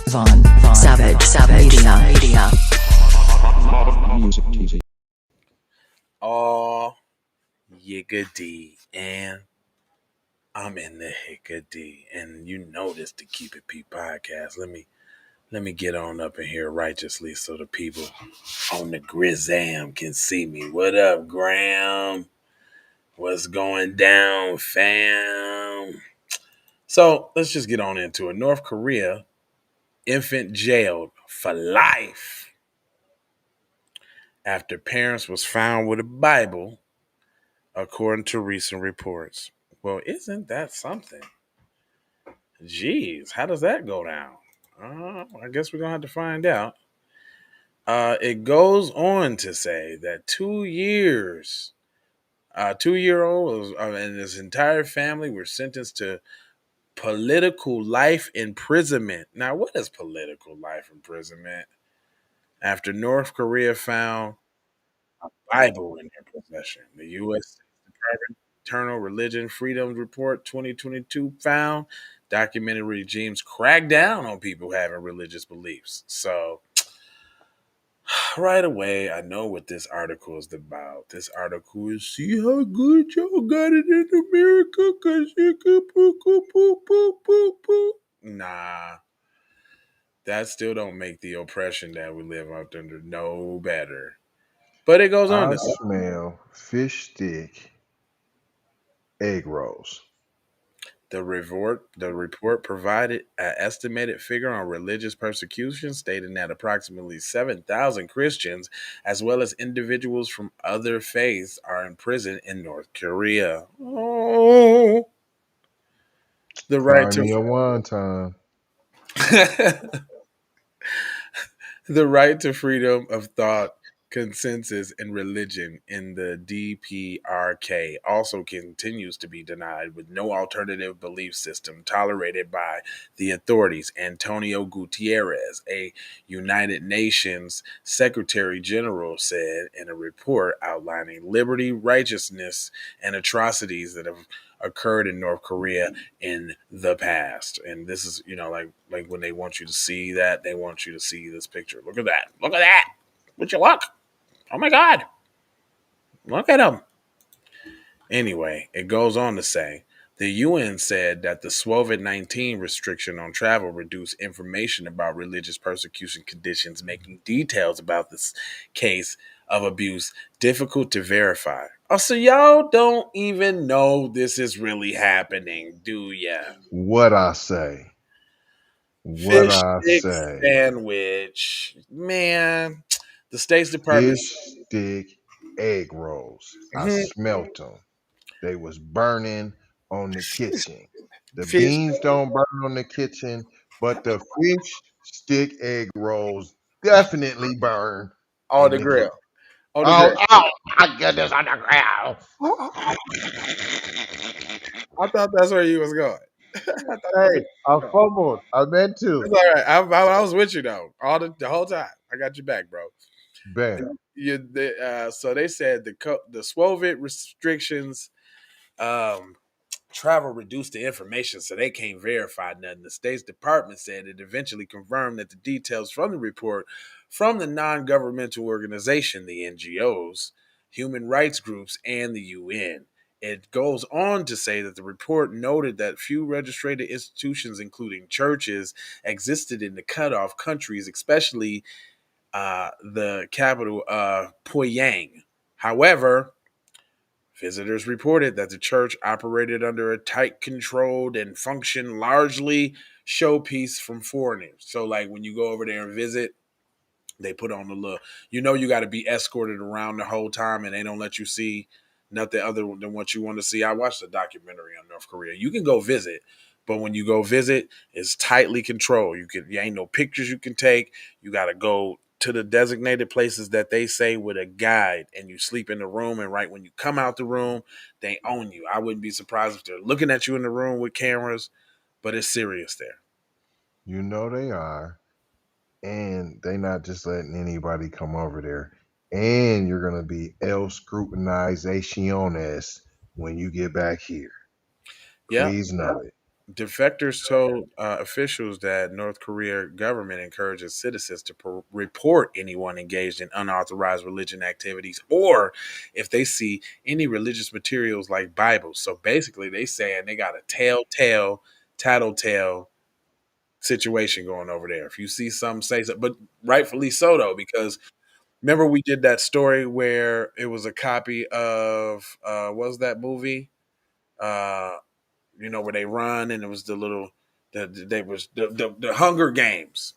Savage Media. Oh, yiggity, and I'm in the hickady, and you know this to Keep It P podcast. Let me get on up in here righteously so the people on the Grizzam can see me. What up, Graham? What's going down, fam? So let's just get on into it. North Korea, infant jailed for life after parents was found with a Bible, according to recent reports. Well, isn't that something? Jeez, how does that go down? I guess we're gonna have to find out. It goes on to say that 2 years, 2-year-old and his entire family were sentenced to political life imprisonment. Now, what is political life imprisonment? After North Korea found Bible in their possession, the U.S. Department of Internal Religion Freedom Report 2022 found documented regimes crack down on people having religious beliefs. So, right away, I know what this article is about. This article is see how good y'all got it in America because you can poo. Nah, that still don't make the oppression that we live up under no better. But it goes on I to say. smell fish stick egg rolls. The report provided an estimated figure on religious persecution, stating that approximately 7,000 Christians, as well as individuals from other faiths, are in prison in North Korea. Oh, the right Find me a one time. to the right to freedom of thought, consensus, and religion in the DPRK also continues to be denied, with no alternative belief system tolerated by the authorities. Antonio Gutierrez, a United Nations Secretary General, said in a report outlining liberty, righteousness, and atrocities that have occurred in North Korea in the past. And this is, like when they want you to see that, they want you to see this picture. Look at that. Look at that. Would you look? Oh my God. Look at him. Anyway, it goes on to say the UN said that the COVID-19 restriction on travel reduced information about religious persecution conditions, making details about this case of abuse difficult to verify. Oh, so y'all don't even know this is really happening, do ya? What I say. What Fish I stick say. sandwich. Man, the State's Department. Fish stick egg rolls. I Mhm. smelt them. They was burning on the kitchen. The Fish beans don't burn on the kitchen, but the fish stick egg rolls definitely burn on in the the kitchen. grill. On the grill. Oh my goodness, on the ground. I thought that's where you was going. I thought that's Hey, where I you was going. fumbled. I meant It's to. all right. I was with you though, all the whole time. I got you back, bro. Bam. So they said the SWOVID restrictions, um, travel reduced the information, so they can't verify nothing. The State's Department said it eventually confirmed that the details from the report from the non-governmental organization, the NGOs, human rights groups, and the UN. It goes on to say that the report noted that few registered institutions, including churches, existed in the cutoff countries, especially the capital, Pyongyang. However, visitors reported that the church operated under a tight controlled and functioned largely showpiece from foreigners. So, like when you go over there and visit, they put on the look. You got to be escorted around the whole time, and they don't let you see nothing other than what you want to see. I watched a documentary on North Korea. You can go visit, but when you go visit, it's tightly controlled. You ain't no pictures you can take. You got to go to the designated places that they say with a guide, and you sleep in the room. And right when you come out the room, they own you. I wouldn't be surprised if they're looking at you in the room with cameras, but it's serious there. You know they are. And they not just letting anybody come over there. And you're gonna be el scrutinizaciones when you get back here. Yeah. Please know it. Defectors told officials that North Korea government encourages citizens to report anyone engaged in unauthorized religion activities, or if they see any religious materials like Bibles. So basically, they saying they got a telltale, tattletale situation going over there. If you see some, say so, but rightfully so though, because remember we did that story where it was a copy of what was that movie? Uh, where they run and it was the little they was the Hunger Games.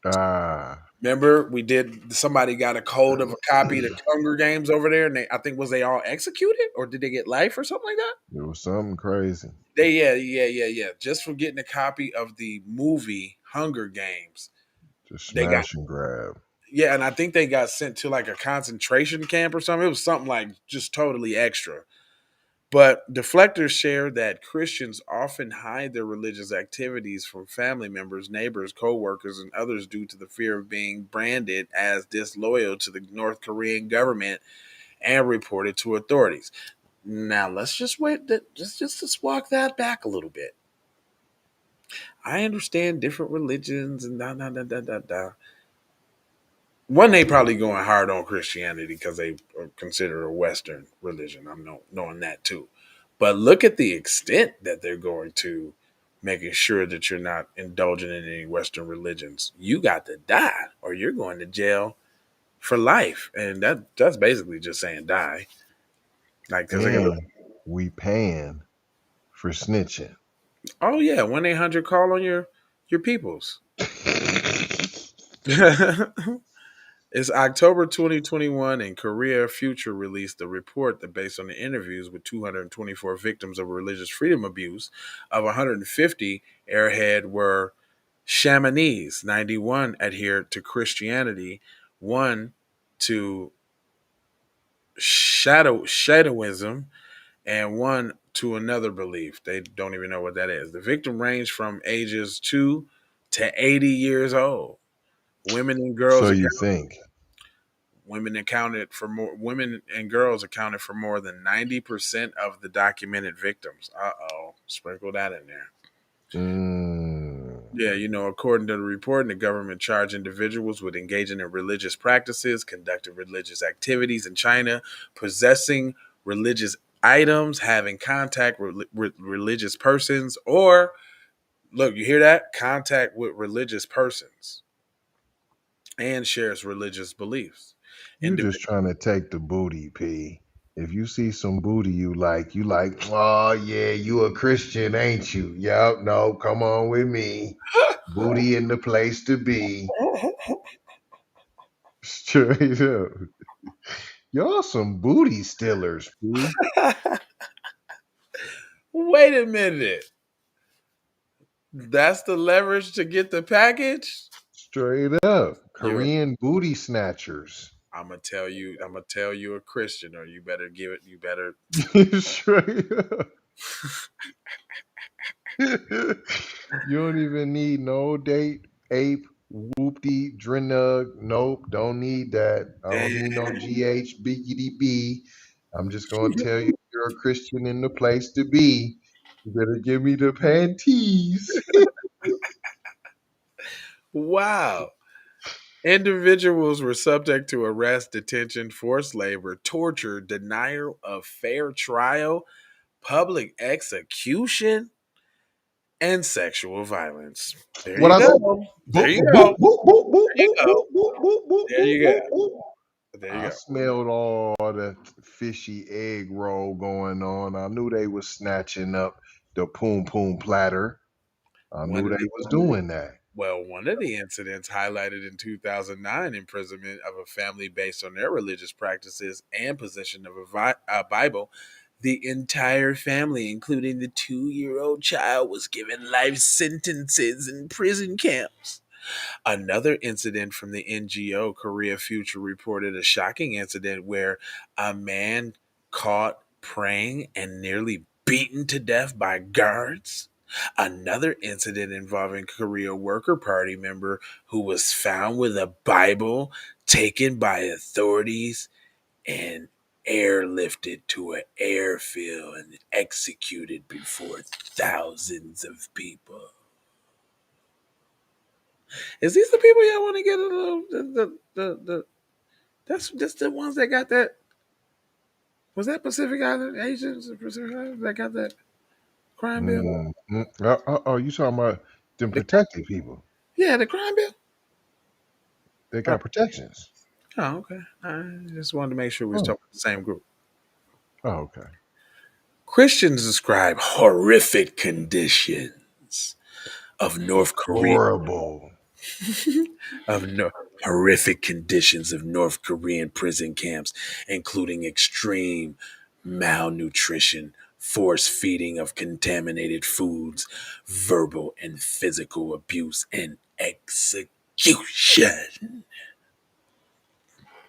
Ah, Remember, we did. Somebody got a code of a copy of the Hunger Games over there, and I think was they all executed or did they get life or something like that? it was something crazy. They yeah. Just for getting a copy of the movie Hunger Games, Just they got smash and grab. yeah, and I think they got sent to like a concentration camp or something. It was something like just totally extra. But deflectors share that Christians often hide their religious activities from family members, neighbors, co-workers, and others due to the fear of being branded as disloyal to the North Korean government and reported to authorities. Now let's just wait. Just walk that back a little bit. I understand different religions and da. One, they probably going hard on Christianity because they are considered a Western religion. I'm knowing that too. But look at the extent that they're going to making sure that you're not indulging in any Western religions. You got to die or you're going to jail for life. And that's basically just saying die. Like, because they're going to, And we paying for snitching. oh, yeah, 1-800 call on your peoples. It's October 2021, and Korea Future released a report that, based on the interviews with 224 victims of religious freedom abuse, of 150, airhead were Shamanis, 91 adhered to Christianity, one to Shadowism, and one to another belief. They don't even know what that is. The victim ranged from ages 2 to 80 years old. Women and So girls you think? women and girls accounted for more than 90% of the documented victims. Sprinkle that in there. Mm. Yeah, according to the report, the government charged individuals with engaging in religious practices, conducting religious activities in China, possessing religious items, having contact with religious persons, or look, you hear that? Contact with religious persons and shares religious beliefs. You Indiv- just trying to take the booty, P. If you see some booty you like, oh yeah, you a Christian, ain't you? Yep, no, come on with me. Booty in the place to be. Straight up. Y'all some booty stealers, P. Wait a minute. That's the leverage to get the package? Straight up. You're Korean booty snatchers. I'm gonna tell you a Christian, or you better give it, you better. Straight up. You don't even need no date, ape, whoopty, drenug. Nope, don't need that. I don't need no GH, biggity B. I'm just gonna tell you you're a Christian in the place to be. You better give me the panties. Wow. Individuals were subject to arrest, detention, forced labor, torture, denial of fair trial, public execution, and sexual violence. There What you I said? go. There Boop, you boop, go. boop, boop, boop, boop, There you boop, go. boop, boop, boop, boop, There boop, you boop, go. boop. There you I go. smelled all the fishy egg roll going on. I knew they was snatching up the poom poom platter. I One knew of they the was doing that. One of the incidents highlighted in 2009 imprisonment of a family based on their religious practices and possession of a Bible. The entire family, including the 2-year-old child, was given life sentences in prison camps. Another incident from the NGO Korea Future reported a shocking incident where a man caught praying and nearly beaten to death by guards. Another incident involving Korea Worker Party member who was found with a Bible taken by authorities and airlifted to an airfield and executed before thousands of people. Is these the people y'all want to get a little the that's the ones that got that? Was that Pacific Island Asians Pacific Island that got that crime bill? You talking about them The, protected people? yeah, the crime bill. They Oh, got protections. okay. I just wanted to make sure we was Oh, talking about the same group. okay. Christians describe horrific conditions of North Korea Horrible. of no, horrific conditions of North Korean prison camps, including extreme malnutrition, force feeding of contaminated foods, verbal and physical abuse, and execution.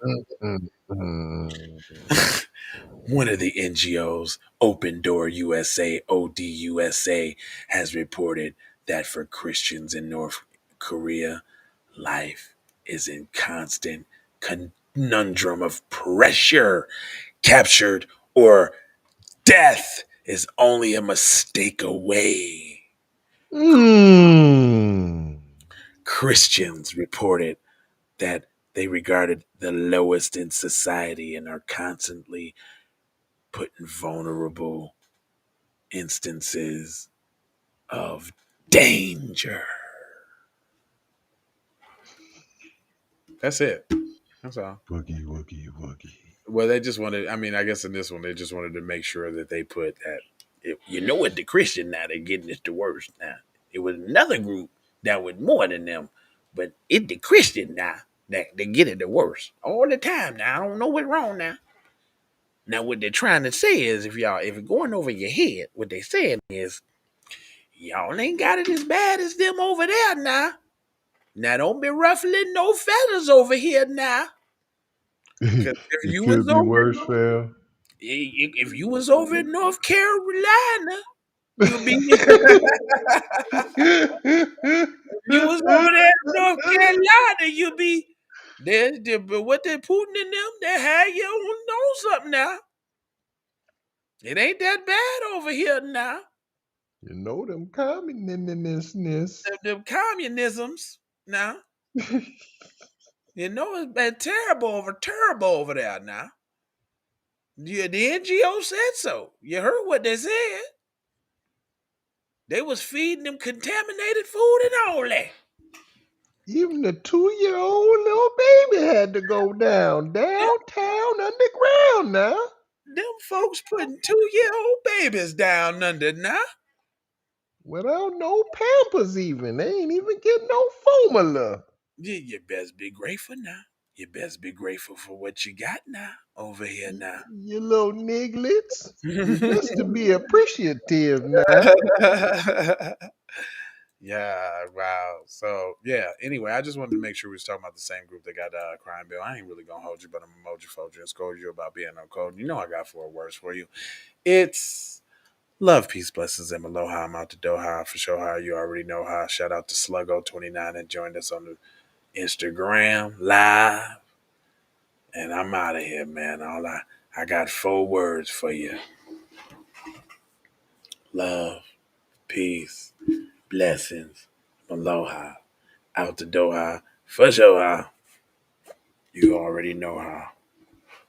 Mm, mm, mm. One of the NGOs, Open Door USA, ODUSA, has reported that for Christians in North Korea, life is in constant conundrum of pressure, captured, or death is only a mistake away. Mm. Christians reported that they regarded the lowest in society and are constantly put in vulnerable instances of danger. That's it. That's all. Boogie, woogie, woogie. Well, they just wanted. I mean, I guess in this one, they just wanted to make sure that they put that. You know what? The Christian now they're getting it the worst. Now it was another group that was more than them, but it the Christian now that they get it the worst all the time. Now I don't know what's wrong now. Now what they're trying to say is, if it's going over your head, what they saying is, y'all ain't got it as bad as them over there now. Now don't be ruffling no feathers over here now. Because It could be worse, fam. if you was over in North Carolina, you'll be you was over there in North Carolina, you'll be but what they Putin in them, they had you know something now. It ain't that bad over here now. You know them communists. Them communisms now. You know it's been terrible over there now. Yeah, the NGO said so. You heard what they said. They was feeding them contaminated food and all that. Even the 2-year-old little baby had to go downtown underground now. Them folks putting 2-year-old babies down under now. Without no Pampers even. They ain't even getting no formula. You best be grateful now. You best be grateful for what you got now over here now. You little nigglets. You best to be appreciative now. Yeah, wow. So yeah. Anyway, I just wanted to make sure we was talking about the same group that got crime bill. I ain't really gonna hold you, but I'm emoji fold you and scold you about being no code. You know I got 4 words for you. It's love, peace, blessings, and aloha. I'm out to Doha for sure. How you already know how. Shout out to Sluggo29 that joined us on the Instagram live. And I'm out of here, man. I got 4 words for you. Love, peace, blessings, aloha. Out to Doha for sure. You already know how.